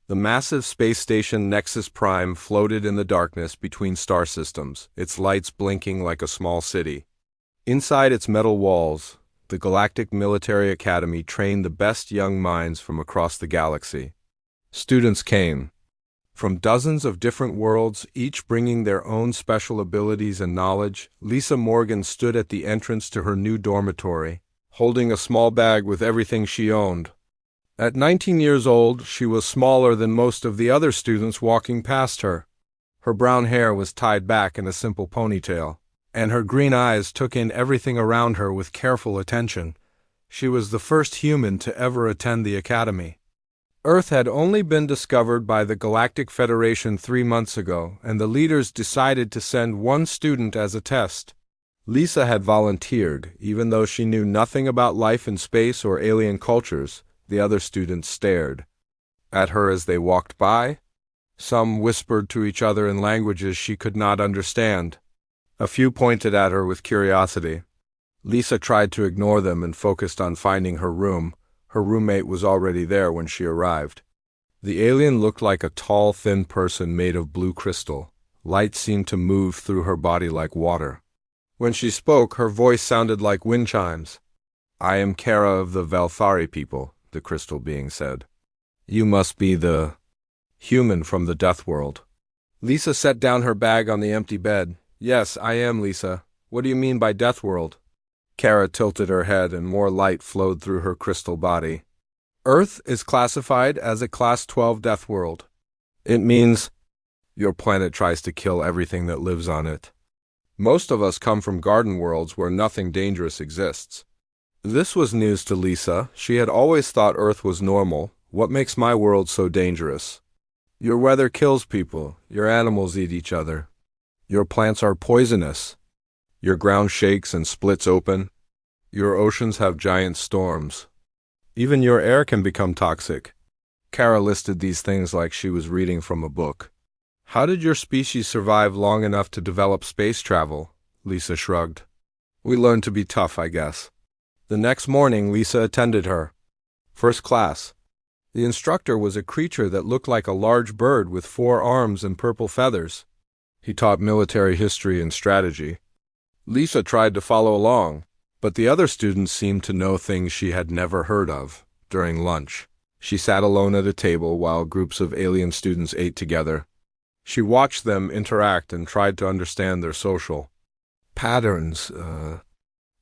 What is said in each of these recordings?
The massive space station Nexus Prime floated in the darkness between star systems, its lights blinking like a small city. Inside its metal walls, the Galactic Military Academy trained the best young minds from across the galaxy. Students came from dozens of different worlds, each bringing their own special abilities and knowledge. Lisa Morgan stood at the entrance to her new dormitory, holding a small bag with everything she owned. At 19 years old, she was smaller than most of the other students walking past her. Her brown hair was tied back in a simple ponytail, and her green eyes took in everything around her with careful attention. She was the first human to ever attend the academy. Earth had only been discovered by the Galactic Federation 3 months ago, and the leaders decided to send one student as a test. Lisa had volunteered, even though she knew nothing about life in space or alien cultures. The other students stared at her as they walked by. Some whispered to each other in languages she could not understand. A few pointed at her with curiosity. Lisa tried to ignore them and focused on finding her room. Her roommate was already there when she arrived. The alien looked like a tall, thin person made of blue crystal. Light seemed to move through her body like water. When she spoke, her voice sounded like wind chimes. "I am Kara of the Valthari people," the crystal being said. "You must be the human from the Deathworld." Lisa set down her bag on the empty bed. "Yes, I am, Lisa. What do you mean by Deathworld?" Kara tilted her head and more light flowed through her crystal body. "Earth is classified as a Class 12 Deathworld. It means your planet tries to kill everything that lives on it. Most of us come from garden worlds where nothing dangerous exists." This was news to Lisa. She had always thought Earth was normal. What makes my world so dangerous? Your weather kills people. Your animals eat each other. Your plants are poisonous. Your ground shakes and splits open. Your oceans have giant storms. Even your air can become toxic. Kara listed these things like she was reading from a book. "How did your species survive long enough to develop space travel?" Lisa shrugged. "We learned to be tough, I guess." The next morning, Lisa attended her. First class. The instructor was a creature that looked like a large bird with 4 arms and purple feathers. He taught military history and strategy. Lisa tried to follow along, but the other students seemed to know things she had never heard of. During lunch, she sat alone at a table while groups of alien students ate together. She watched them interact and tried to understand their social patterns.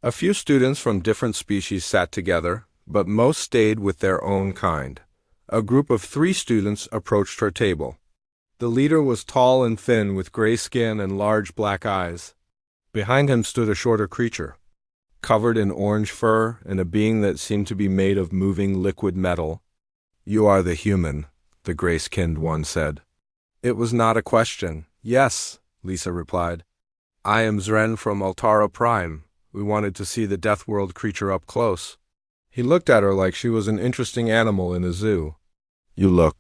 A few students from different species sat together, but most stayed with their own kind. A group of 3 students approached her table. The leader was tall and thin with gray skin and large black eyes. Behind him stood a shorter creature, covered in orange fur and a being that seemed to be made of moving liquid metal. "You are the human," the gray-skinned one said. It was not a question. "Yes," Lisa replied. "I am Zren from Altara Prime. We wanted to see the Deathworld creature up close." He looked at her like she was an interesting animal in a zoo. "You look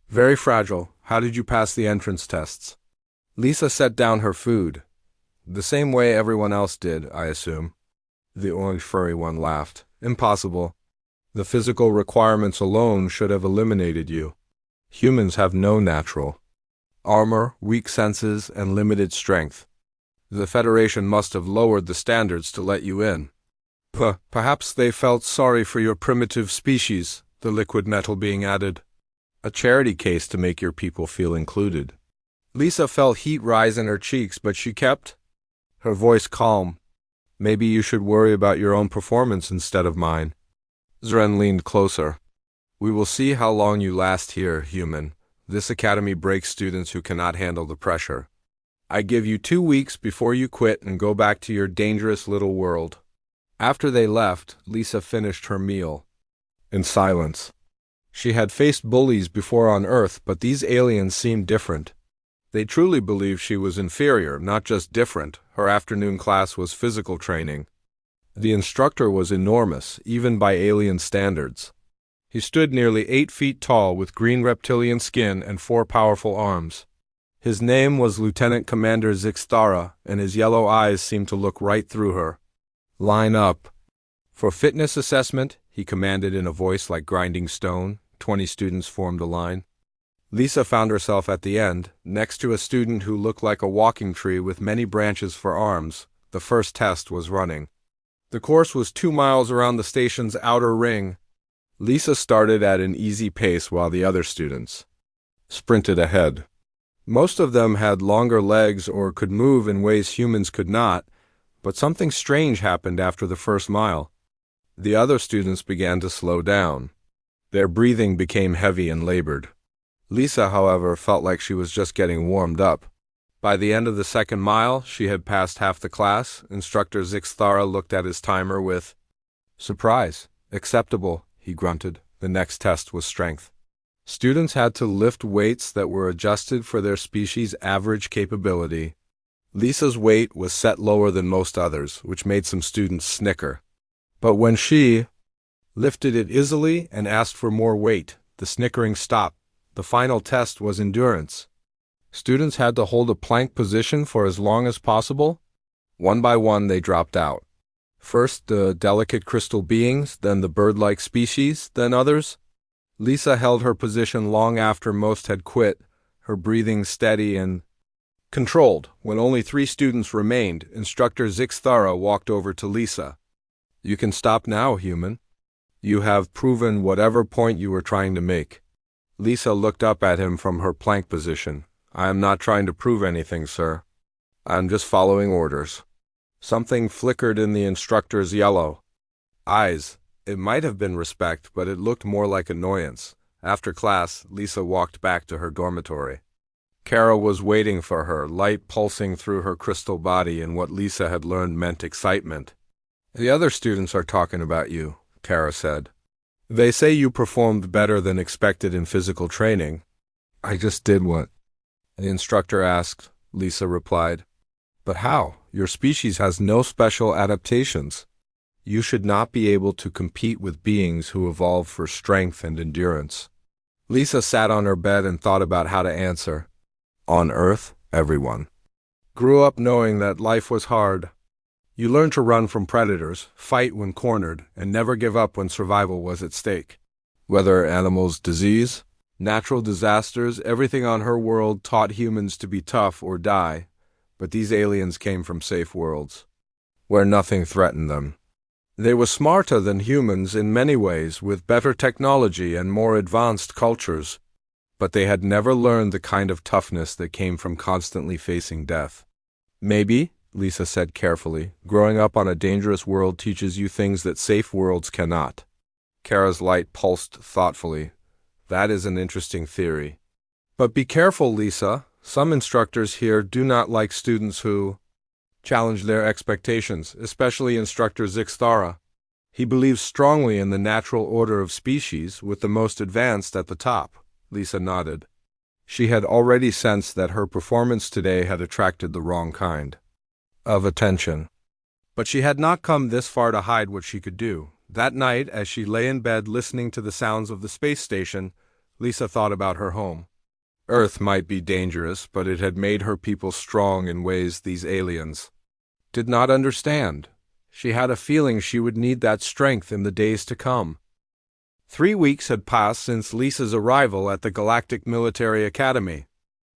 very fragile. How did you pass the entrance tests?" Lisa set down her food. "The same way everyone else did, I assume." The orange furry one laughed. "Impossible. The physical requirements alone should have eliminated you. Humans have no natural armor, weak senses, and limited strength. The Federation must have lowered the standards to let you in." Perhaps they felt sorry for your primitive species," the liquid metal being added. "A charity case to make your people feel included." Lisa felt heat rise in her cheeks, but she kept her voice calm. "Maybe you should worry about your own performance instead of mine." Zren leaned closer. "We will see how long you last here, human. This academy breaks students who cannot handle the pressure. I give you 2 weeks before you quit and go back to your dangerous little world." After they left, Lisa finished her meal in silence. She had faced bullies before on Earth, but these aliens seemed different. They truly believed she was inferior, not just different. Her afternoon class was physical training. The instructor was enormous, even by alien standards. He stood nearly 8 feet tall with green reptilian skin and 4 powerful arms. His name was Lieutenant Commander Zixthara, and his yellow eyes seemed to look right through her. "Line up." For fitness assessment, he commanded in a voice like grinding stone. 20 students formed a line. Lisa found herself at the end, next to a student who looked like a walking tree with many branches for arms. The first test was running. The course was 2 miles around the station's outer ring. Lisa started at an easy pace while the other students sprinted ahead. Most of them had longer legs or could move in ways humans could not, but something strange happened after the first mile. The other students began to slow down. Their breathing became heavy and labored. Lisa, however, felt like she was just getting warmed up. By the end of the second mile, she had passed half the class. Instructor Zixthara looked at his timer with surprise. Acceptable, he grunted. The next test was strength. Students had to lift weights that were adjusted for their species' average capability. Lisa's weight was set lower than most others, which made some students snicker. But when she lifted it easily and asked for more weight, the snickering stopped. The final test was endurance. Students had to hold a plank position for as long as possible. One by one, they dropped out. First the delicate crystal beings, then the bird-like species, then others. Lisa held her position long after most had quit, her breathing steady and controlled. When only 3 students remained, Instructor Zixthara walked over to Lisa. "You can stop now, human. You have proven whatever point you were trying to make." Lisa looked up at him from her plank position. "I am not trying to prove anything, sir. I am just following orders." Something flickered in the instructor's yellow eyes. It might have been respect, but it looked more like annoyance. After class, Lisa walked back to her dormitory. Kara was waiting for her, light pulsing through her crystal body in what Lisa had learned meant excitement. "The other students are talking about you," Kara said. "They say you performed better than expected in physical training." "I just did what the instructor asked," Lisa replied. "But how? Your species has no special adaptations. You should not be able to compete with beings who evolved for strength and endurance." Lisa sat on her bed and thought about how to answer. On Earth, everyone grew up knowing that life was hard. You learn to run from predators, fight when cornered, and never give up when survival was at stake. Whether animals' disease, natural disasters, everything on her world taught humans to be tough or die, but these aliens came from safe worlds, where nothing threatened them. They were smarter than humans in many ways, with better technology and more advanced cultures, but they had never learned the kind of toughness that came from constantly facing death. "Maybe," Lisa said carefully, "growing up on a dangerous world teaches you things that safe worlds cannot." Kara's light pulsed thoughtfully. "That is an interesting theory. But be careful, Lisa. Some instructors here do not like students who challenge their expectations, especially Instructor Zixthara. He believes strongly in the natural order of species, with the most advanced at the top." Lisa nodded. She had already sensed that her performance today had attracted the wrong kind of attention. But she had not come this far to hide what she could do. That night, as she lay in bed listening to the sounds of the space station, Lisa thought about her home. Earth might be dangerous, but it had made her people strong in ways these aliens did not understand. She had a feeling she would need that strength in the days to come. 3 weeks had passed since Lisa's arrival at the Galactic Military Academy.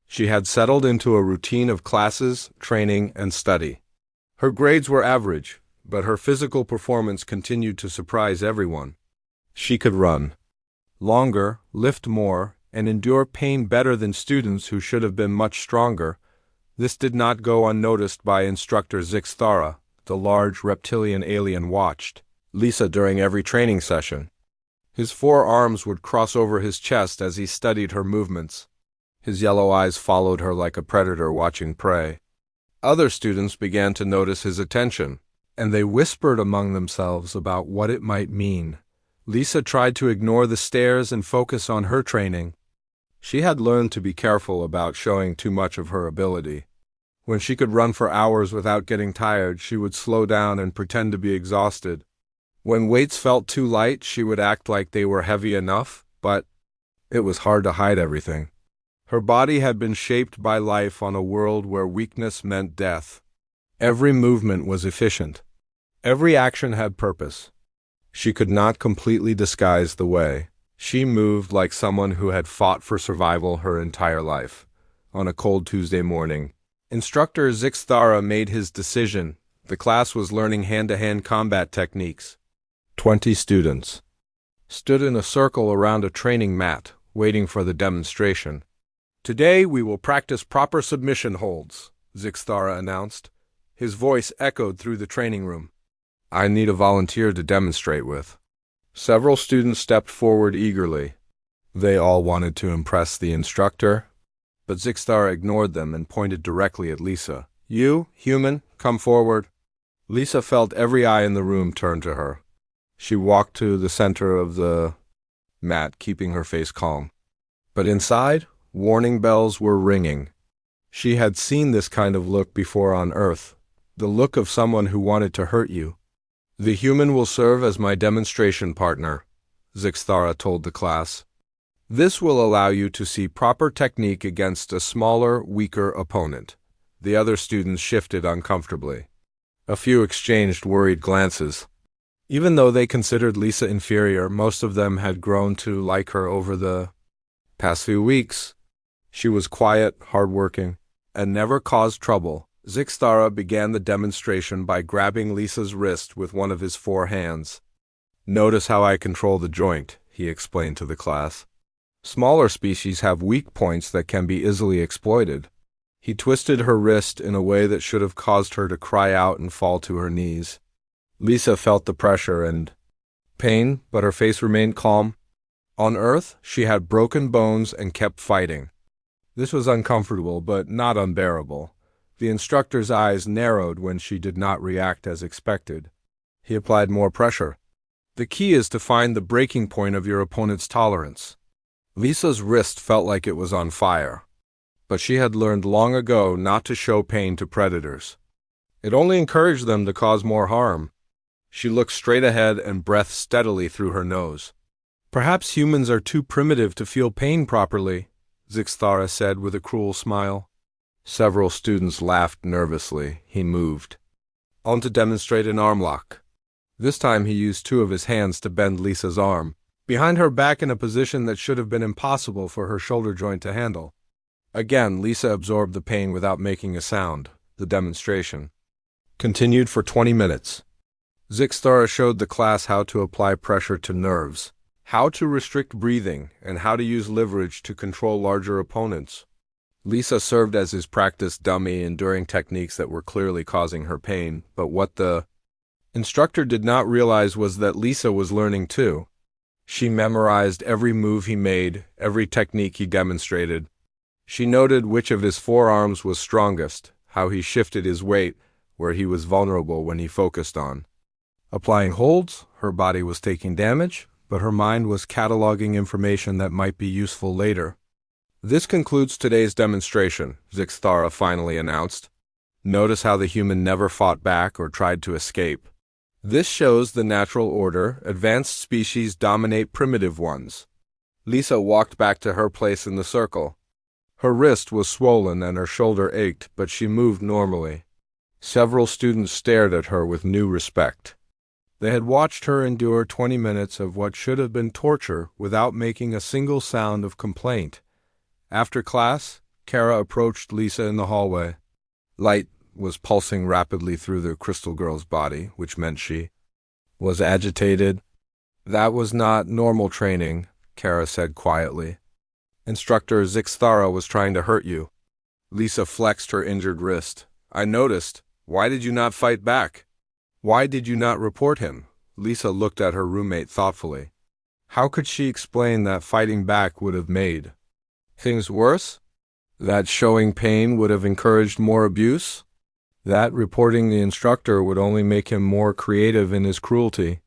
She had settled into a routine of classes, training, and study. Her grades were average, but her physical performance continued to surprise everyone. She could run longer, lift more, and endure pain better than students who should have been much stronger. This did not go unnoticed by Instructor Zixthara. The large reptilian alien watched Lisa during every training session. His 4 arms would cross over his chest as he studied her movements. His yellow eyes followed her like a predator watching prey. Other students began to notice his attention, and they whispered among themselves about what it might mean. Lisa tried to ignore the stares and focus on her training. She had learned to be careful about showing too much of her ability. When she could run for hours without getting tired, she would slow down and pretend to be exhausted. When weights felt too light, she would act like they were heavy enough, but it was hard to hide everything. Her body had been shaped by life on a world where weakness meant death. Every movement was efficient. Every action had purpose. She could not completely disguise the way She moved like someone who had fought for survival her entire life. On a cold Tuesday morning, Instructor Zixthara made his decision. The class was learning hand-to-hand combat techniques. 20 students stood in a circle around a training mat, waiting for the demonstration. "Today we will practice proper submission holds," Zixthara announced. His voice echoed through the training room. "I need a volunteer to demonstrate with." Several students stepped forward eagerly. They all wanted to impress the instructor, but Zixthara ignored them and pointed directly at Lisa. "You, human, come forward." Lisa felt every eye in the room turn to her. She walked to the center of the mat, keeping her face calm. But inside, warning bells were ringing. She had seen this kind of look before on Earth, the look of someone who wanted to hurt you. "The human will serve as my demonstration partner," Zixthara told the class. "This will allow you to see proper technique against a smaller, weaker opponent." The other students shifted uncomfortably. A few exchanged worried glances. Even though they considered Lisa inferior, most of them had grown to like her over the past few weeks. She was quiet, hardworking, and never caused trouble. Zixthara began the demonstration by grabbing Lisa's wrist with one of his 4 hands. "Notice how I control the joint," he explained to the class. "Smaller species have weak points that can be easily exploited." He twisted her wrist in a way that should have caused her to cry out and fall to her knees. Lisa felt the pressure and pain, but her face remained calm. On Earth, she had broken bones and kept fighting. This was uncomfortable, but not unbearable. The instructor's eyes narrowed when she did not react as expected. He applied more pressure. "The key is to find the breaking point of your opponent's tolerance." Lisa's wrist felt like it was on fire, but she had learned long ago not to show pain to predators. It only encouraged them to cause more harm. She looked straight ahead and breathed steadily through her nose. "Perhaps humans are too primitive to feel pain properly," Zixthara said with a cruel smile. Several students laughed nervously. He moved on to demonstrate an arm lock. This time he used 2 of his hands to bend Lisa's arm behind her back in a position that should have been impossible for her shoulder joint to handle. Again, Lisa absorbed the pain without making a sound. The demonstration continued for 20 minutes. Zixthara showed the class how to apply pressure to nerves, how to restrict breathing, and how to use leverage to control larger opponents. Lisa served as his practice dummy, enduring techniques that were clearly causing her pain, but what the instructor did not realize was that Lisa was learning too. She memorized every move he made, every technique he demonstrated. She noted which of his forearms was strongest, how he shifted his weight, where he was vulnerable when he focused on applying holds. Her body was taking damage, but her mind was cataloging information that might be useful later. "This concludes today's demonstration," Zixthara finally announced. "Notice how the human never fought back or tried to escape. This shows the natural order. Advanced species dominate primitive ones." Lisa walked back to her place in the circle. Her wrist was swollen and her shoulder ached, but she moved normally. Several students stared at her with new respect. They had watched her endure 20 minutes of what should have been torture without making a single sound of complaint. After class, Kara approached Lisa in the hallway. Light was pulsing rapidly through the crystal girl's body, which meant she was agitated. "That was not normal training," Kara said quietly. "Instructor Zixthara was trying to hurt you." Lisa flexed her injured wrist. "I noticed. Why did you not fight back? Why did you not report him?" Lisa looked at her roommate thoughtfully. How could she explain that fighting back would have made things worse? That showing pain would have encouraged more abuse? That reporting the instructor would only make him more creative in his cruelty?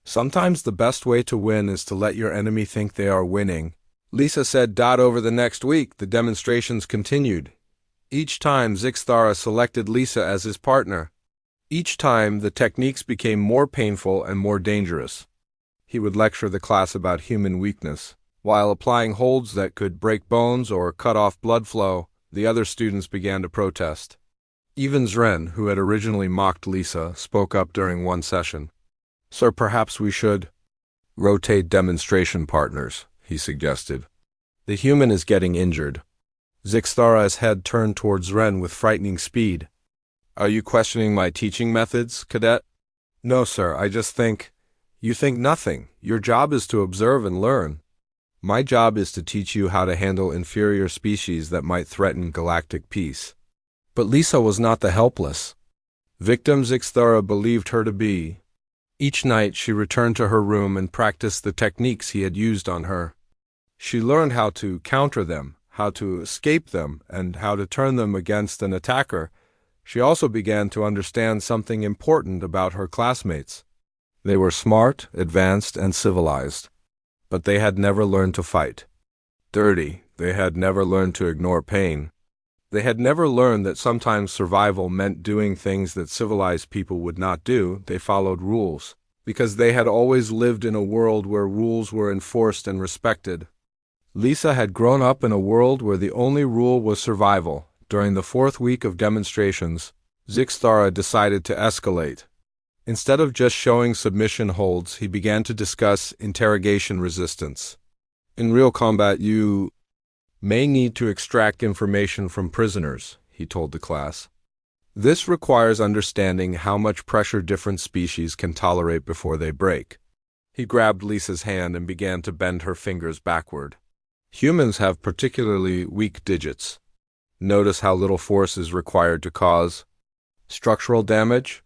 Sometimes the best way to win is to let your enemy think they are winning, Lisa said. Over the next week, the demonstrations continued. Each time, Zixthara selected Lisa as his partner. Each time, the techniques became more painful and more dangerous. He would lecture the class about human weakness. While applying holds that could break bones or cut off blood flow, the other students began to protest. Even Zren, who had originally mocked Lisa, spoke up during one session. "Sir, perhaps we should Rotate demonstration partners, he suggested. The human is getting injured. Zixthara's head turned towards Ren with frightening speed. Are you questioning my teaching methods, cadet? No, sir, I just think... You think nothing. Your job is to observe and learn. My job is to teach you how to handle inferior species that might threaten galactic peace. But Lisa was not the helpless victim Zixthara believed her to be. Each night she returned to her room and practiced the techniques he had used on her. She learned how to counter them, how to escape them, and how to turn them against an attacker. She also began to understand something important about her classmates. They were smart, advanced, and civilized, but they had never learned to fight. Dirty, they had never learned to ignore pain. They had never learned that sometimes survival meant doing things that civilized people would not do. They followed rules, because they had always lived in a world where rules were enforced and respected. Lisa had grown up in a world where the only rule was survival. During the 4th week of demonstrations, Zixthara decided to escalate. Instead of just showing submission holds, he began to discuss interrogation resistance. In real combat, you may need to extract information from prisoners, he told the class. This requires understanding how much pressure different species can tolerate before they break. He grabbed Lisa's hand and began to bend her fingers backward. Humans have particularly weak digits. Notice how little force is required to cause structural damage?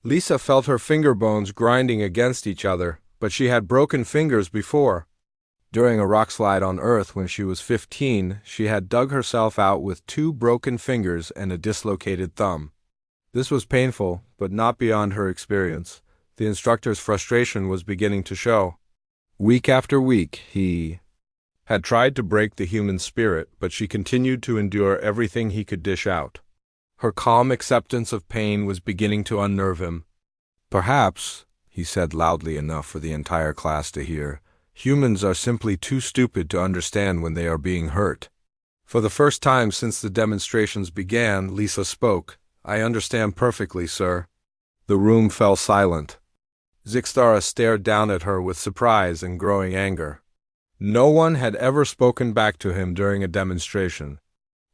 Lisa felt her finger bones grinding against each other, but she had broken fingers before. During a rock slide on Earth when she was 15, she had dug herself out with 2 broken fingers and a dislocated thumb. This was painful, but not beyond her experience. The instructor's frustration was beginning to show. Week after week, he had tried to break the human spirit, but she continued to endure everything he could dish out. Her calm acceptance of pain was beginning to unnerve him. Perhaps, he said loudly enough for the entire class to hear, humans are simply too stupid to understand when they are being hurt. For the first time since the demonstrations began, Lisa spoke. I understand perfectly, sir. The room fell silent. Zixthara stared down at her with surprise and growing anger. No one had ever spoken back to him during a demonstration.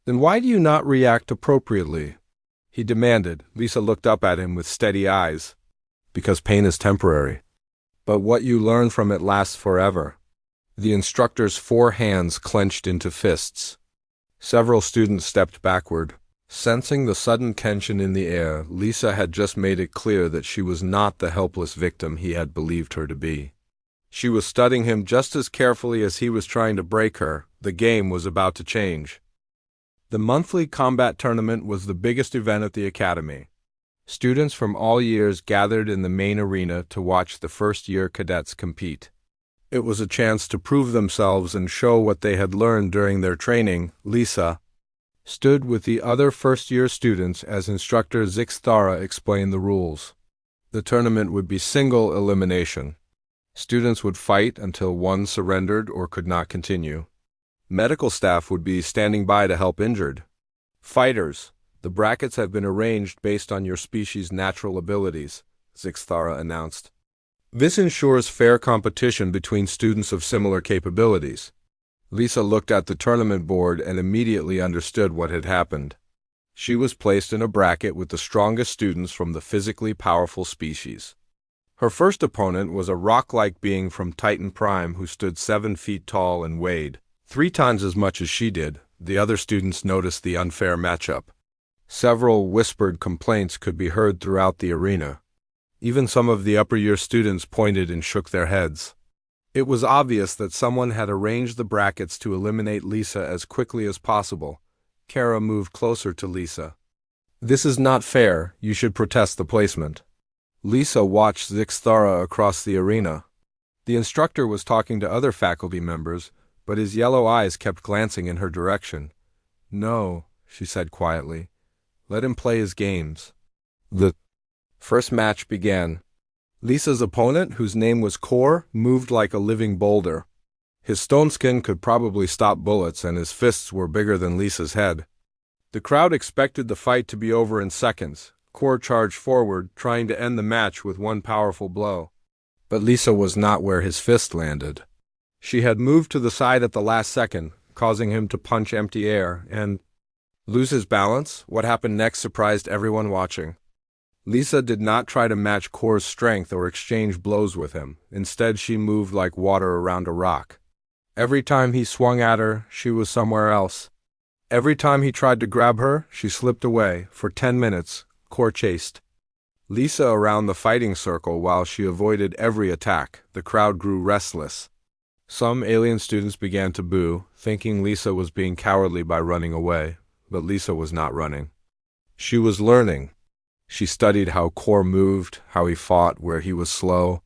Then why do you not react appropriately? He demanded. Lisa looked up at him with steady eyes. Because pain is temporary. But what you learn from it lasts forever. The instructor's 4 hands clenched into fists. Several students stepped backward. Sensing the sudden tension in the air, Lisa had just made it clear that she was not the helpless victim he had believed her to be. She was studying him just as carefully as he was trying to break her. The game was about to change. The monthly combat tournament was the biggest event at the academy. Students from all years gathered in the main arena to watch the first-year cadets compete. It was a chance to prove themselves and show what they had learned during their training. Lisa stood with the other first-year students as instructor Zixthara explained the rules. The tournament would be single elimination. Students would fight until one surrendered or could not continue. Medical staff would be standing by to help injured. Fighters, the brackets have been arranged based on your species' natural abilities, Zixthara announced. This ensures fair competition between students of similar capabilities. Lisa looked at the tournament board and immediately understood what had happened. She was placed in a bracket with the strongest students from the physically powerful species. Her first opponent was a rock-like being from Titan Prime who stood 7 feet tall and weighed 3 times as much as she did. The other students noticed the unfair matchup. Several whispered complaints could be heard throughout the arena. Even some of the upper-year students pointed and shook their heads. It was obvious that someone had arranged the brackets to eliminate Lisa as quickly as possible. Kara moved closer to Lisa. This is not fair. You should protest the placement. Lisa watched Zixthara across the arena. The instructor was talking to other faculty members, but his yellow eyes kept glancing in her direction. No, she said quietly. Let him play his games. The first match began. Lisa's opponent, whose name was Kor, moved like a living boulder. His stone skin could probably stop bullets, and his fists were bigger than Lisa's head. The crowd expected the fight to be over in seconds. Kor charged forward, trying to end the match with one powerful blow. But Lisa was not where his fist landed. She had moved to the side at the last second, causing him to punch empty air and lose his balance. What happened next surprised everyone watching. Lisa did not try to match Kor's strength or exchange blows with him. Instead, she moved like water around a rock. Every time he swung at her, she was somewhere else. Every time he tried to grab her, she slipped away. For 10 minutes, Kor chased Lisa around the fighting circle while she avoided every attack. The crowd grew restless. Some alien students began to boo, thinking Lisa was being cowardly by running away. But Lisa was not running. She was learning. She studied how Kor moved, how he fought, where he was slow.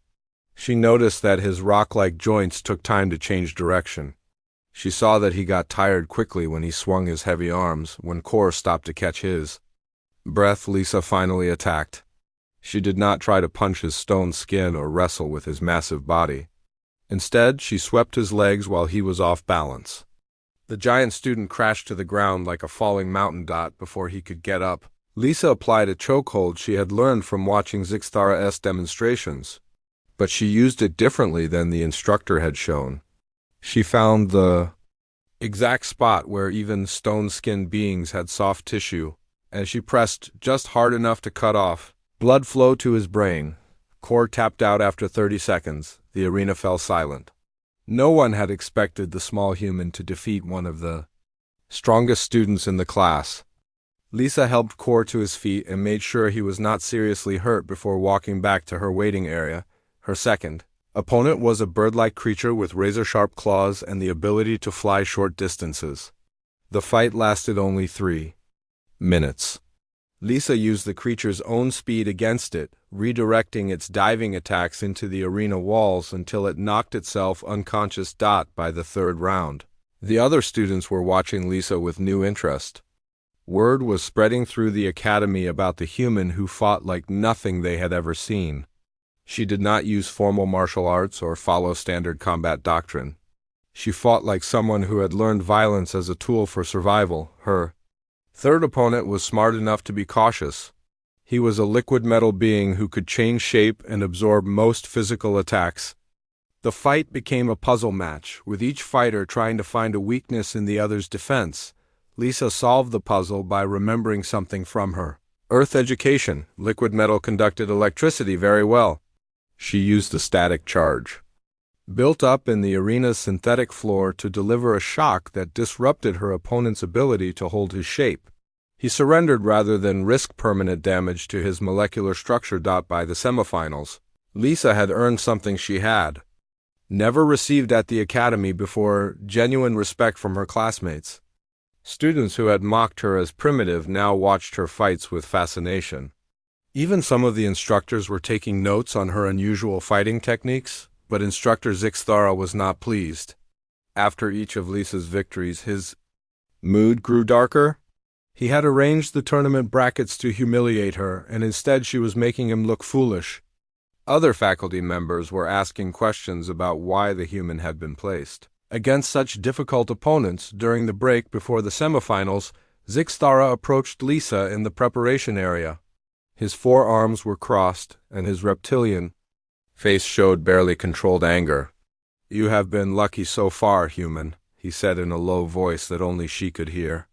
She noticed that his rock-like joints took time to change direction. She saw that he got tired quickly when he swung his heavy arms, when Kor stopped to catch his breath. Lisa finally attacked. She did not try to punch his stone skin or wrestle with his massive body. Instead, she swept his legs while he was off balance. The giant student crashed to the ground like a falling mountain dot before he could get up. Lisa applied a chokehold she had learned from watching Zixthara's demonstrations, but she used it differently than the instructor had shown. She found the exact spot where even stone-skinned beings had soft tissue, and she pressed just hard enough to cut off. Blood flowed to his brain. Kor tapped out after 30 seconds. The arena fell silent. No one had expected the small human to defeat one of the strongest students in the class. Lisa helped Kor to his feet and made sure he was not seriously hurt before walking back to her waiting area. Her second opponent was a bird-like creature with razor-sharp claws and the ability to fly short distances. The fight lasted only 3 minutes. Lisa used the creature's own speed against it, redirecting its diving attacks into the arena walls until it knocked itself unconscious. By the 3rd round, the other students were watching Lisa with new interest. Word was spreading through the academy about the human who fought like nothing they had ever seen. She did not use formal martial arts or follow standard combat doctrine. She fought like someone who had learned violence as a tool for survival. Her third opponent was smart enough to be cautious. He was a liquid metal being who could change shape and absorb most physical attacks. The fight became a puzzle match, with each fighter trying to find a weakness in the other's defense. Lisa solved the puzzle by remembering something from her Earth education. Liquid metal conducted electricity very well. She used a static charge built up in the arena's synthetic floor to deliver a shock that disrupted her opponent's ability to hold his shape. He surrendered rather than risk permanent damage to his molecular structure. By the semifinals, Lisa had earned something she had never received at the academy before: genuine respect from her classmates. Students who had mocked her as primitive now watched her fights with fascination. Even some of the instructors were taking notes on her unusual fighting techniques, but Instructor Zixthara was not pleased. After each of Lisa's victories, his mood grew darker. He had arranged the tournament brackets to humiliate her, and instead she was making him look foolish. Other faculty members were asking questions about why the human had been placed against such difficult opponents. During the break before the semifinals, Zixthara approached Lisa in the preparation area. His forearms were crossed, and his reptilian face showed barely controlled anger. "You have been lucky so far, human," he said in a low voice that only she could hear.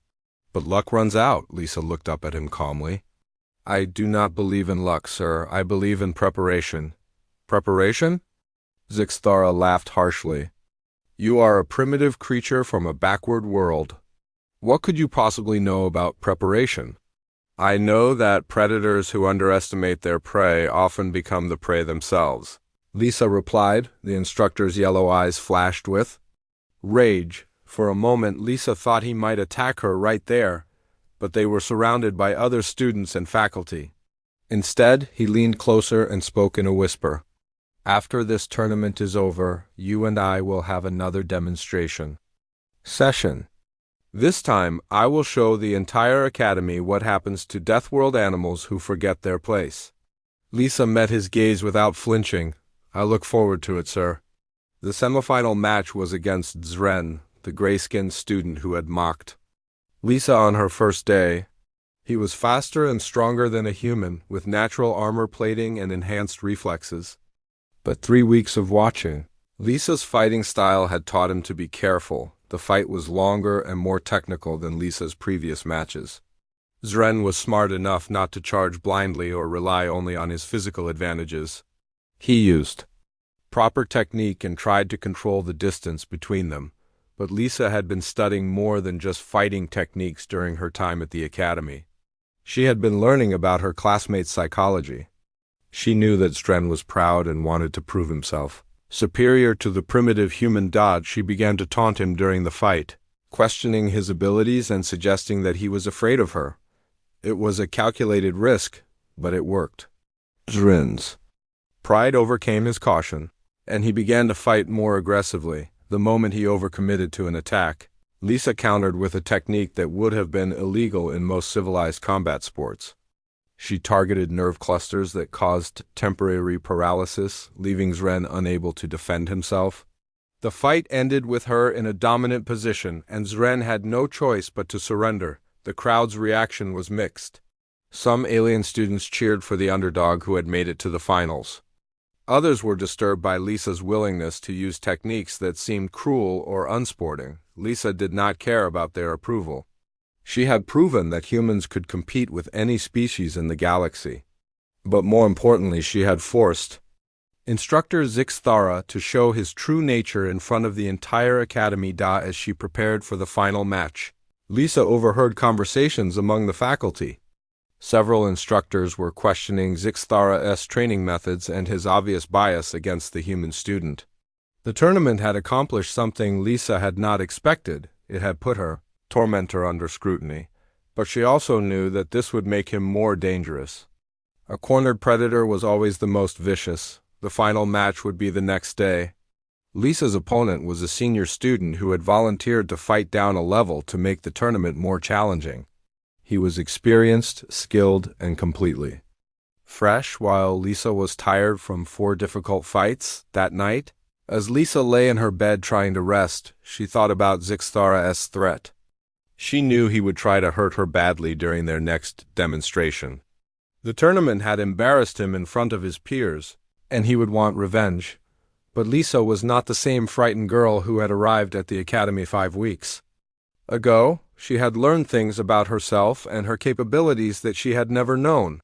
"But luck runs out." Lisa looked up at him calmly. "I do not believe in luck, sir. I believe in preparation." "Preparation?" Zixthara laughed harshly. "You are a primitive creature from a backward world. What could you possibly know about preparation?" "I know that predators who underestimate their prey often become the prey themselves," Lisa replied. The instructor's yellow eyes flashed with rage. For a moment, Lisa thought he might attack her right there, but they were surrounded by other students and faculty. Instead, he leaned closer and spoke in a whisper. "After this tournament is over, you and I will have another demonstration session. This time, I will show the entire academy what happens to Deathworld animals who forget their place." Lisa met his gaze without flinching. "I look forward to it, sir." The semifinal match was against Zren, the gray-skinned student who had mocked Lisa on her first day. He was faster and stronger than a human, with natural armor plating and enhanced reflexes. But 3 weeks of watching. Lisa's fighting style had taught him to be careful. The fight was longer and more technical than Lisa's previous matches. Zren was smart enough not to charge blindly or rely only on his physical advantages. He used proper technique and tried to control the distance between them, but Lisa had been studying more than just fighting techniques during her time at the academy. She had been learning about her classmates' psychology. She knew that Zren was proud and wanted to prove himself. Superior to the primitive human dodge, she began to taunt him during the fight, questioning his abilities and suggesting that he was afraid of her. It was a calculated risk, but it worked. Zren's pride overcame his caution, and he began to fight more aggressively. The moment he overcommitted to an attack, Lisa countered with a technique that would have been illegal in most civilized combat sports. She targeted nerve clusters that caused temporary paralysis, leaving Zren unable to defend himself. The fight ended with her in a dominant position, and Zren had no choice but to surrender. The crowd's reaction was mixed. Some alien students cheered for the underdog who had made it to the finals. Others were disturbed by Lisa's willingness to use techniques that seemed cruel or unsporting. Lisa did not care about their approval. She had proven that humans could compete with any species in the galaxy. But more importantly, she had forced Instructor Zixthara to show his true nature in front of the entire Academy as she prepared for the final match. Lisa overheard conversations among the faculty. Several instructors were questioning Zixthara's training methods and his obvious bias against the human student. The tournament had accomplished something Lisa had not expected. It had put her tormentor under scrutiny, but she also knew that this would make him more dangerous. A cornered predator was always the most vicious. The final match would be the next day. Lisa's opponent was a senior student who had volunteered to fight down a level to make the tournament more challenging. He was experienced, skilled, and completely fresh, while Lisa was tired from 4 difficult fights that night. As Lisa lay in her bed trying to rest, she thought about Zixthara's threat. She knew he would try to hurt her badly during their next demonstration. The tournament had embarrassed him in front of his peers, and he would want revenge. But Lisa was not the same frightened girl who had arrived at the academy 5 weeks ago. She had learned things about herself and her capabilities that she had never known.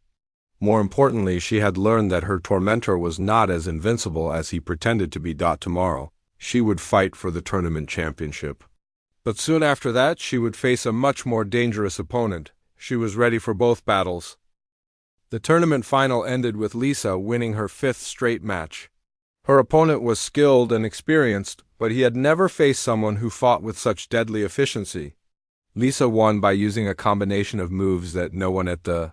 More importantly, she had learned that her tormentor was not as invincible as he pretended to be. Tomorrow, she would fight for the tournament championship. But soon after that, she would face a much more dangerous opponent. She was ready for both battles. The tournament final ended with Lisa winning her 5th straight match. Her opponent was skilled and experienced, but he had never faced someone who fought with such deadly efficiency. Lisa won by using a combination of moves that no one at the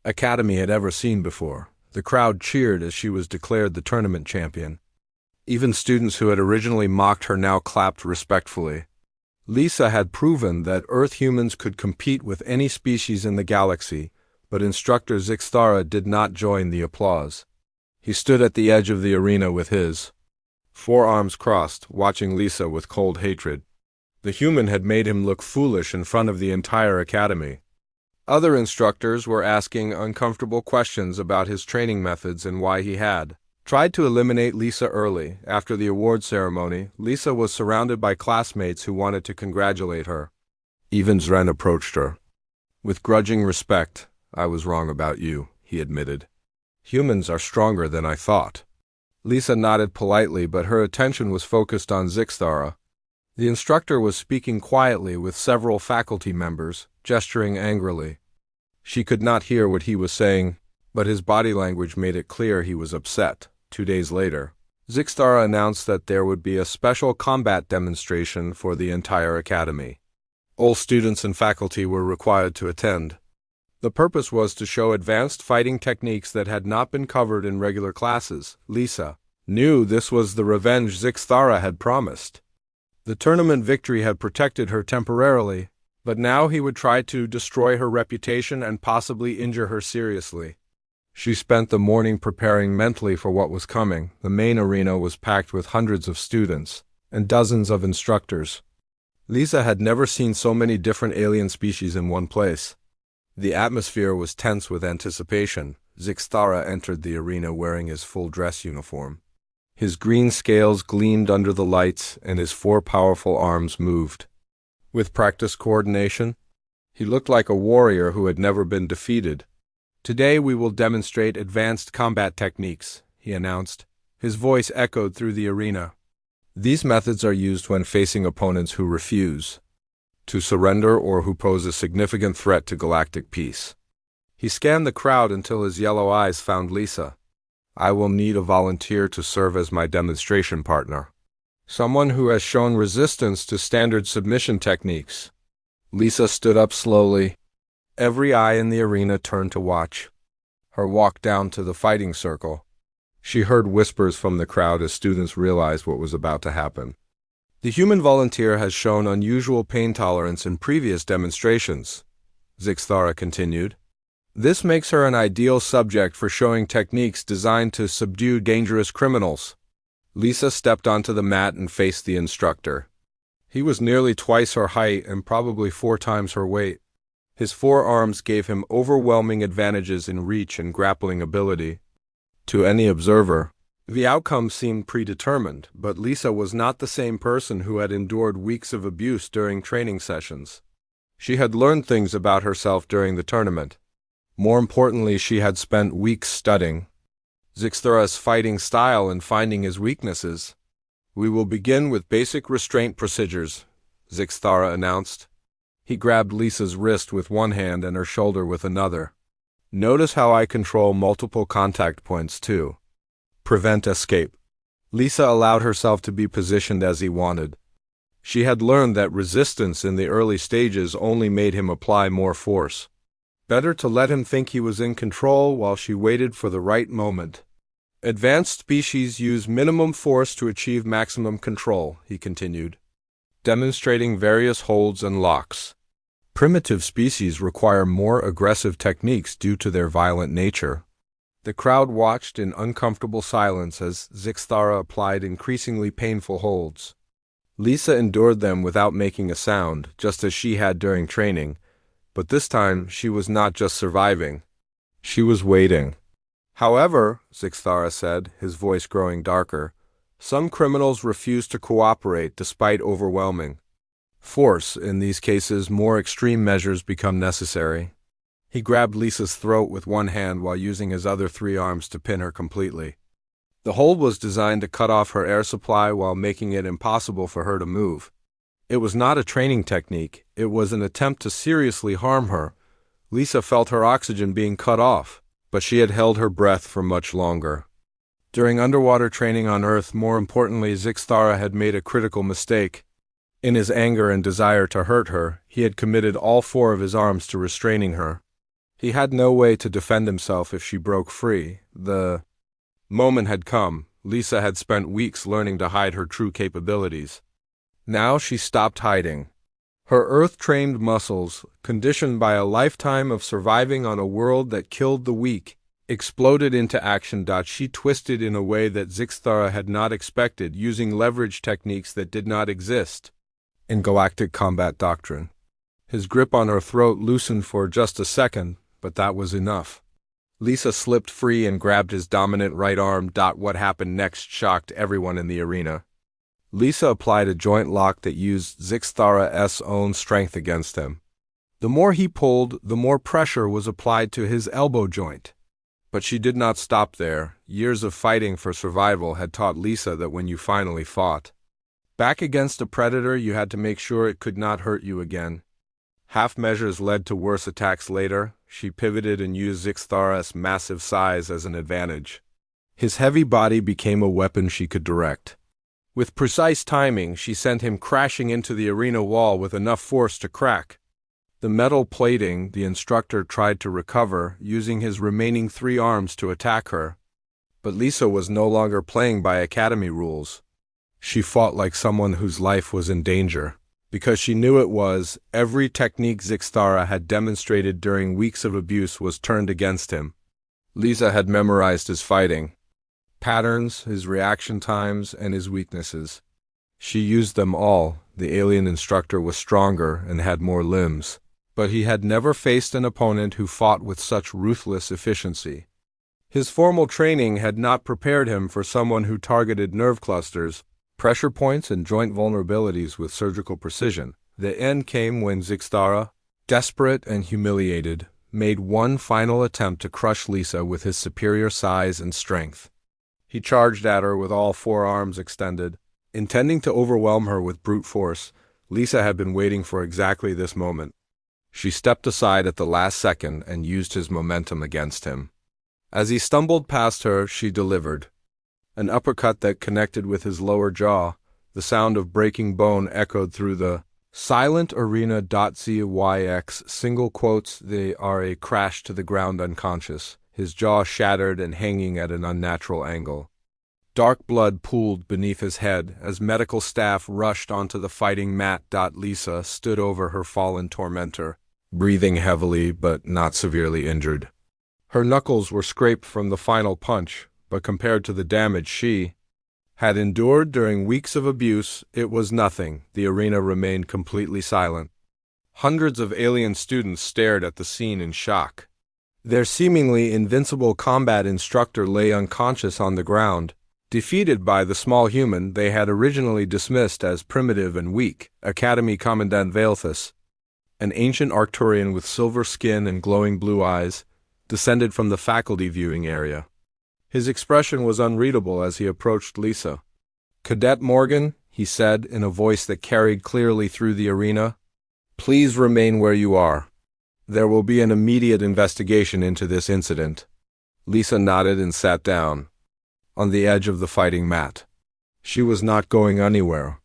academy had ever seen before. The crowd cheered as she was declared the tournament champion. Even students who had originally mocked her now clapped respectfully. Lisa had proven that Earth humans could compete with any species in the galaxy, but Instructor Zixthara did not join the applause. He stood at the edge of the arena with his forearms crossed, watching Lisa with cold hatred. The human had made him look foolish in front of the entire academy. Other instructors were asking uncomfortable questions about his training methods and why he had tried to eliminate Lisa early. After the award ceremony, Lisa was surrounded by classmates who wanted to congratulate her. Even Zren approached her. With grudging respect, "I was wrong about you," he admitted. "Humans are stronger than I thought." Lisa nodded politely, but her attention was focused on Zixthara. The instructor was speaking quietly with several faculty members, gesturing angrily. She could not hear what he was saying, but his body language made it clear he was upset. 2 days later, Zixthara announced that there would be a special combat demonstration for the entire academy. All students and faculty were required to attend. The purpose was to show advanced fighting techniques that had not been covered in regular classes. Lisa knew this was the revenge Zixthara had promised. The tournament victory had protected her temporarily, but now he would try to destroy her reputation and possibly injure her seriously. She spent the morning preparing mentally for what was coming. The main arena was packed with hundreds of students and dozens of instructors. Lisa had never seen so many different alien species in one place. The atmosphere was tense with anticipation. Zixthara entered the arena wearing his full dress uniform. His green scales gleamed under the lights, and his 4 powerful arms moved. With practiced coordination, he looked like a warrior who had never been defeated. "Today we will demonstrate advanced combat techniques," he announced. His voice echoed through the arena. "These methods are used when facing opponents who refuse to surrender or who pose a significant threat to galactic peace." He scanned the crowd until his yellow eyes found Lisa. "I will need a volunteer to serve as my demonstration partner. Someone who has shown resistance to standard submission techniques." Lisa stood up slowly. Every eye in the arena turned to watch her walk down to the fighting circle. She heard whispers from the crowd as students realized what was about to happen. "The human volunteer has shown unusual pain tolerance in previous demonstrations," Zixthara continued. "This makes her an ideal subject for showing techniques designed to subdue dangerous criminals." Lisa stepped onto the mat and faced the instructor. He was nearly twice her height and probably 4 times her weight. His 4 arms gave him overwhelming advantages in reach and grappling ability. To any observer, the outcome seemed predetermined, but Lisa was not the same person who had endured weeks of abuse during training sessions. She had learned things about herself during the tournament. More importantly, she had spent weeks studying Zixthara's fighting style and finding his weaknesses. "We will begin with basic restraint procedures," Zixthara announced. He grabbed Lisa's wrist with one hand and her shoulder with another. "Notice how I control multiple contact points too. Prevent escape." Lisa allowed herself to be positioned as he wanted. She had learned that resistance in the early stages only made him apply more force. Better to let him think he was in control while she waited for the right moment. "Advanced species use minimum force to achieve maximum control," he continued, demonstrating various holds and locks. "Primitive species require more aggressive techniques due to their violent nature." The crowd watched in uncomfortable silence as Zixthara applied increasingly painful holds. Lisa endured them without making a sound, just as she had during training. But this time, she was not just surviving. She was waiting. "However," Zixthara said, his voice growing darker, "some criminals refuse to cooperate despite overwhelming force. In these cases, more extreme measures become necessary." He grabbed Lisa's throat with one hand while using his other 3 arms to pin her completely. The hold was designed to cut off her air supply while making it impossible for her to move. It was not a training technique, it was an attempt to seriously harm her. Lisa felt her oxygen being cut off, but she had held her breath for much longer. During underwater training on Earth, more importantly, Zixthara had made a critical mistake. In his anger and desire to hurt her, he had committed all 4 of his arms to restraining her. He had no way to defend himself if she broke free. The moment had come. Lisa had spent weeks learning to hide her true capabilities. Now she stopped hiding. Her Earth-trained muscles, conditioned by a lifetime of surviving on a world that killed the weak, exploded into action. She twisted in a way that Zixthara had not expected, using leverage techniques that did not exist in galactic combat doctrine. His grip on her throat loosened for just a second, but that was enough. Lisa slipped free and grabbed his dominant right arm. What happened next shocked everyone in the arena. Lisa applied a joint lock that used Zixthara's own strength against him. The more he pulled, the more pressure was applied to his elbow joint. But she did not stop there. Years of fighting for survival had taught Lisa that when you finally fought back against a predator, you had to make sure it could not hurt you again. Half measures led to worse attacks later. She pivoted and used Zixthara's massive size as an advantage. His heavy body became a weapon she could direct. With precise timing, she sent him crashing into the arena wall with enough force to crack the metal plating. The instructor tried to recover, using his remaining 3 arms to attack her. But Lisa was no longer playing by academy rules. She fought like someone whose life was in danger. Because she knew it was, every technique Zixthara had demonstrated during weeks of abuse was turned against him. Lisa had memorized his fighting patterns, his reaction times, and his weaknesses. She used them all. The alien instructor was stronger and had more limbs, but he had never faced an opponent who fought with such ruthless efficiency. His formal training had not prepared him for someone who targeted nerve clusters, pressure points, and joint vulnerabilities with surgical precision. The end came when Zixtara, desperate and humiliated, made one final attempt to crush Lisa with his superior size and strength. He charged at her with all four arms extended. Intending to overwhelm her with brute force, Lisa had been waiting for exactly this moment. She stepped aside at the last second and used his momentum against him. As he stumbled past her, she delivered an uppercut that connected with his lower jaw. The sound of breaking bone echoed through the silent arena. Zyx single quotes, they are a crash to the ground unconscious, his jaw shattered and hanging at an unnatural angle. Dark blood pooled beneath his head as medical staff rushed onto the fighting mat. Lisa stood over her fallen tormentor, breathing heavily but not severely injured. Her knuckles were scraped from the final punch, but compared to the damage she had endured during weeks of abuse, it was nothing. The arena remained completely silent. Hundreds of alien students stared at the scene in shock. Their seemingly invincible combat instructor lay unconscious on the ground, defeated by the small human they had originally dismissed as primitive and weak. Academy Commandant Valethus, an ancient Arcturian with silver skin and glowing blue eyes, descended from the faculty viewing area. His expression was unreadable as he approached Lisa. "Cadet Morgan," he said in a voice that carried clearly through the arena, "please remain where you are. There will be an immediate investigation into this incident." Lisa nodded and sat down on the edge of the fighting mat. She was not going anywhere.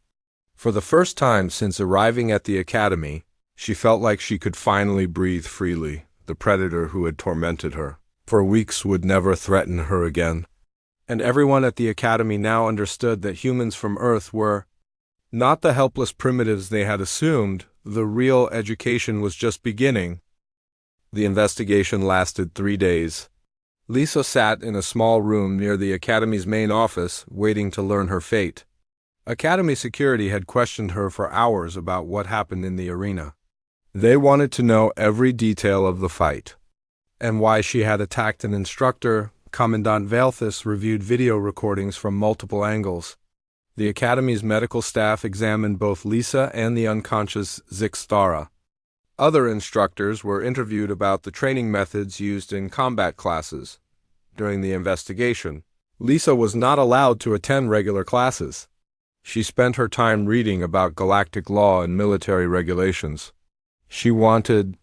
For the first time since arriving at the academy, she felt like she could finally breathe freely. The predator who had tormented her for weeks would never threaten her again. And everyone at the academy now understood that humans from Earth were not the helpless primitives they had assumed. The real education was just beginning. The investigation lasted 3 days. Lisa sat in a small room near the Academy's main office, waiting to learn her fate. Academy security had questioned her for hours about what happened in the arena. They wanted to know every detail of the fight and why she had attacked an instructor. Commandant Valethus reviewed video recordings from multiple angles. The Academy's medical staff examined both Lisa and the unconscious Zixtara. Other instructors were interviewed about the training methods used in combat classes. During the investigation, Lisa was not allowed to attend regular classes. She spent her time reading about galactic law and military regulations. She wanted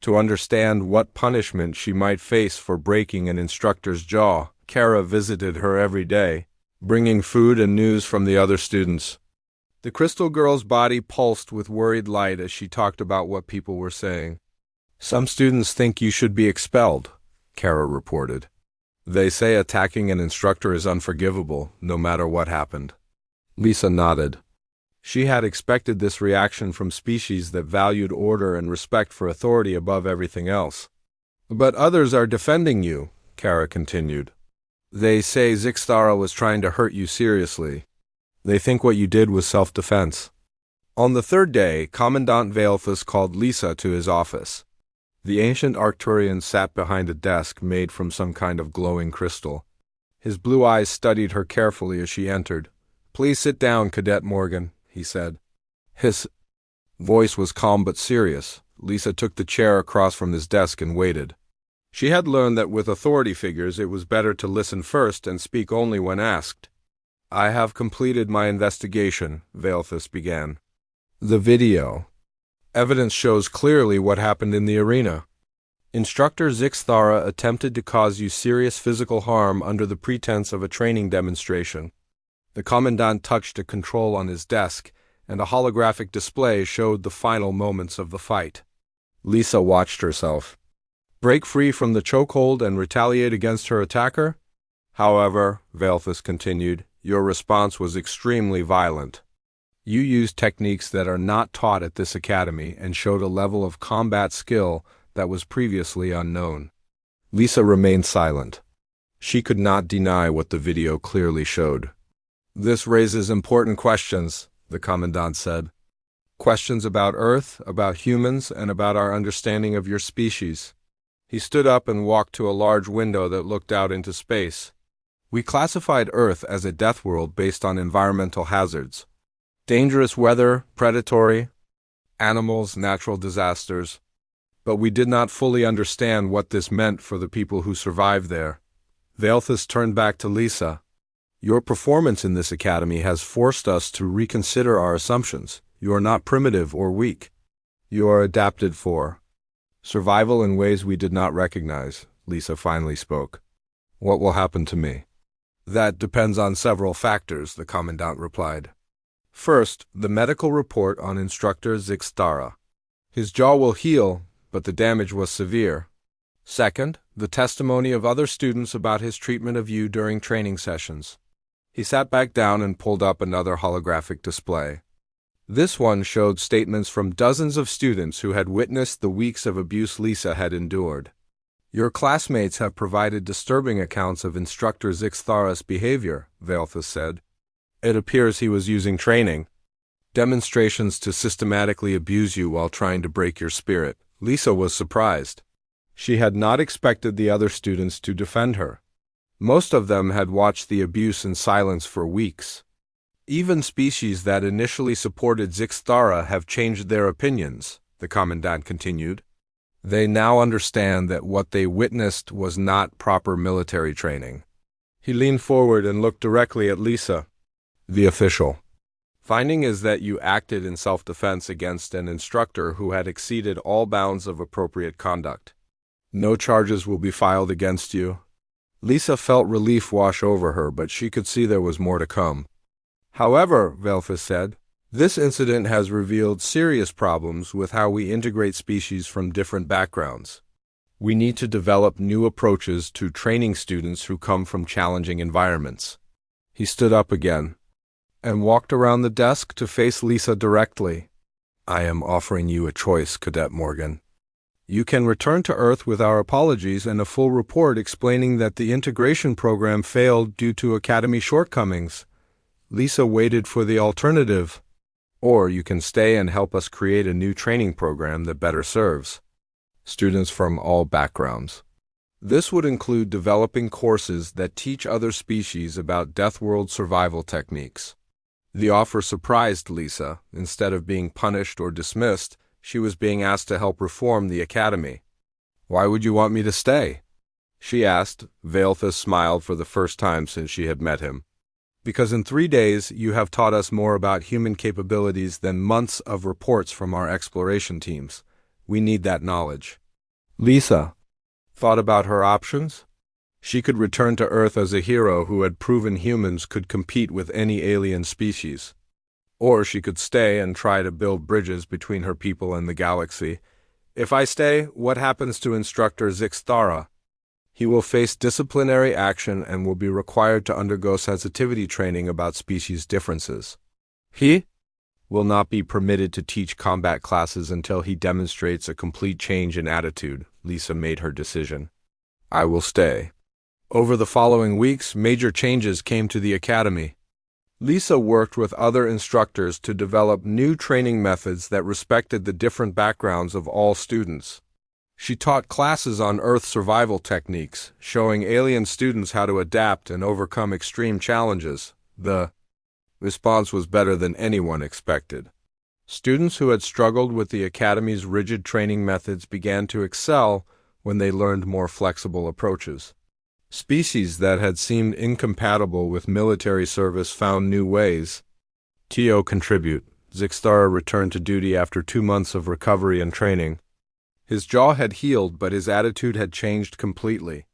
to understand what punishment she might face for breaking an instructor's jaw. Kara visited her every day, bringing food and news from the other students. The crystal girl's body pulsed with worried light as she talked about what people were saying. "Some students think you should be expelled," Kara reported. "They say attacking an instructor is unforgivable, no matter what happened." Lisa nodded. She had expected this reaction from species that valued order and respect for authority above everything else. "But others are defending you," Kara continued. "They say Zixtara was trying to hurt you seriously. They think what you did was self-defense." On the third day, Commandant Valethus called Lisa to his office. The ancient Arcturian sat behind a desk made from some kind of glowing crystal. His blue eyes studied her carefully as she entered. "Please sit down, Cadet Morgan," he said. His voice was calm but serious. Lisa took the chair across from his desk and waited. She had learned that with authority figures it was better to listen first and speak only when asked. "I have completed my investigation," Valethus began. "The video evidence shows clearly what happened in the arena. Instructor Zixtara attempted to cause you serious physical harm under the pretense of a training demonstration." The Commandant touched a control on his desk, and a holographic display showed the final moments of the fight. Lisa watched herself break free from the chokehold and retaliate against her attacker. "However," Valethus continued, "your response was extremely violent. You used techniques that are not taught at this academy and showed a level of combat skill that was previously unknown." Lisa remained silent. She could not deny what the video clearly showed. "This raises important questions," the Commandant said. "Questions about Earth, about humans, and about our understanding of your species." He stood up and walked to a large window that looked out into space. We classified Earth as a death world based on environmental hazards. Dangerous weather, predatory animals, natural disasters. But we did not fully understand what this meant for the people who survived there. Velthus turned back to Lisa. Your performance in this academy has forced us to reconsider our assumptions. You are not primitive or weak. You are adapted for survival in ways we did not recognize, Lisa finally spoke. What will happen to me? That depends on several factors, the Commandant replied. First, the medical report on Instructor Zixtara. His jaw will heal, but the damage was severe. Second, the testimony of other students about his treatment of you during training sessions. He sat back down and pulled up another holographic display. This one showed statements from dozens of students who had witnessed the weeks of abuse Lisa had endured. Your classmates have provided disturbing accounts of Instructor Zixthara's behavior, Velthus said. It appears he was using training demonstrations to systematically abuse you while trying to break your spirit. Lisa was surprised. She had not expected the other students to defend her. Most of them had watched the abuse in silence for weeks. Even species that initially supported Zixthara have changed their opinions, the Commandant continued. They now understand that what they witnessed was not proper military training. He leaned forward and looked directly at Lisa. The official finding is that you acted in self-defense against an instructor who had exceeded all bounds of appropriate conduct. No charges will be filed against you. Lisa felt relief wash over her, but she could see there was more to come. However, Velthus said, this incident has revealed serious problems with how we integrate species from different backgrounds. We need to develop new approaches to training students who come from challenging environments. He stood up again and walked around the desk to face Lisa directly. I am offering you a choice, Cadet Morgan. You can return to Earth with our apologies and a full report explaining that the integration program failed due to Academy shortcomings. Lisa waited for the alternative. Or you can stay and help us create a new training program that better serves students from all backgrounds. This would include developing courses that teach other species about Deathworld survival techniques. The offer surprised Lisa. Instead of being punished or dismissed, she was being asked to help reform the academy. Why would you want me to stay? She asked. Velthus smiled for the first time since she had met him. Because in 3 days you have taught us more about human capabilities than months of reports from our exploration teams. We need that knowledge. Lisa thought about her options. She could return to Earth as a hero who had proven humans could compete with any alien species. Or she could stay and try to build bridges between her people and the galaxy. If I stay, what happens to Instructor Zixthara? He will face disciplinary action and will be required to undergo sensitivity training about species differences. He will not be permitted to teach combat classes until he demonstrates a complete change in attitude. Lisa made her decision. I will stay. Over the following weeks, major changes came to the academy. Lisa worked with other instructors to develop new training methods that respected the different backgrounds of all students. She taught classes on Earth survival techniques, showing alien students how to adapt and overcome extreme challenges. The response was better than anyone expected. Students who had struggled with the academy's rigid training methods began to excel when they learned more flexible approaches. Species that had seemed incompatible with military service found new ways to contribute. Zixthara returned to duty after 2 months of recovery and training. His jaw had healed, but his attitude had changed completely.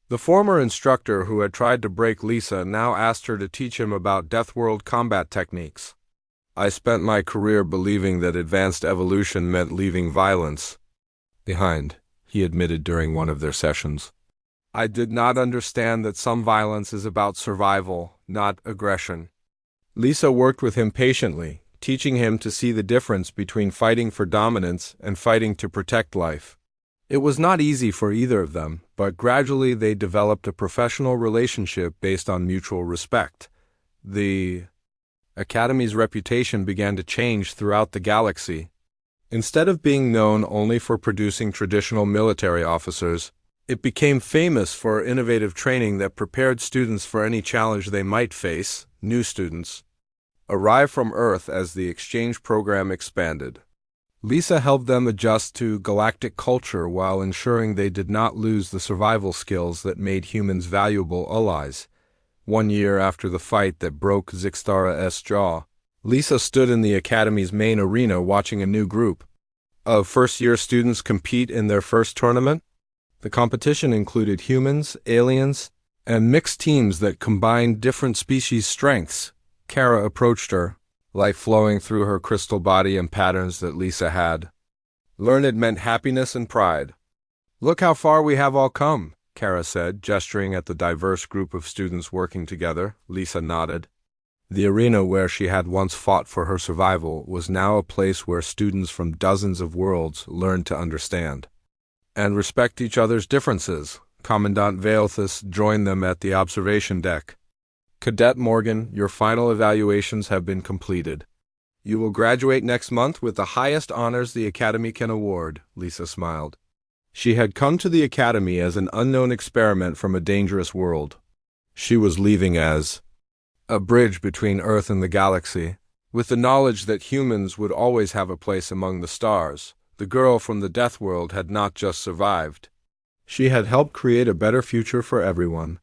The former instructor who had tried to break Lisa now asked her to teach him about Deathworld combat techniques. I spent my career believing that advanced evolution meant leaving violence behind, he admitted during one of their sessions. I did not understand that some violence is about survival, not aggression. Lisa worked with him patiently, teaching him to see the difference between fighting for dominance and fighting to protect life. It was not easy for either of them, but gradually they developed a professional relationship based on mutual respect. The Academy's reputation began to change throughout the galaxy. Instead of being known only for producing traditional military officers, it became famous for innovative training that prepared students for any challenge they might face. New students arrived from Earth as the exchange program expanded. Lisa helped them adjust to galactic culture while ensuring they did not lose the survival skills that made humans valuable allies. 1 year after the fight that broke Zixtara's jaw, Lisa stood in the Academy's main arena watching a new group of first-year students compete in their first tournament. The competition included humans, aliens, and mixed teams that combined different species' strengths. Kara approached her, life flowing through her crystal body in patterns that Lisa had. Learned meant happiness and pride. "Look how far we have all come," Kara said, gesturing at the diverse group of students working together. Lisa nodded. The arena where she had once fought for her survival was now a place where students from dozens of worlds learned to understand and respect each other's differences. Commandant Veothus joined them at the observation deck. "Cadet Morgan, your final evaluations have been completed. You will graduate next month with the highest honors the Academy can award," Lisa smiled. She had come to the Academy as an unknown experiment from a dangerous world. She was leaving as a bridge between Earth and the galaxy, with the knowledge that humans would always have a place among the stars. The girl from the Deathworld had not just survived. She had helped create a better future for everyone.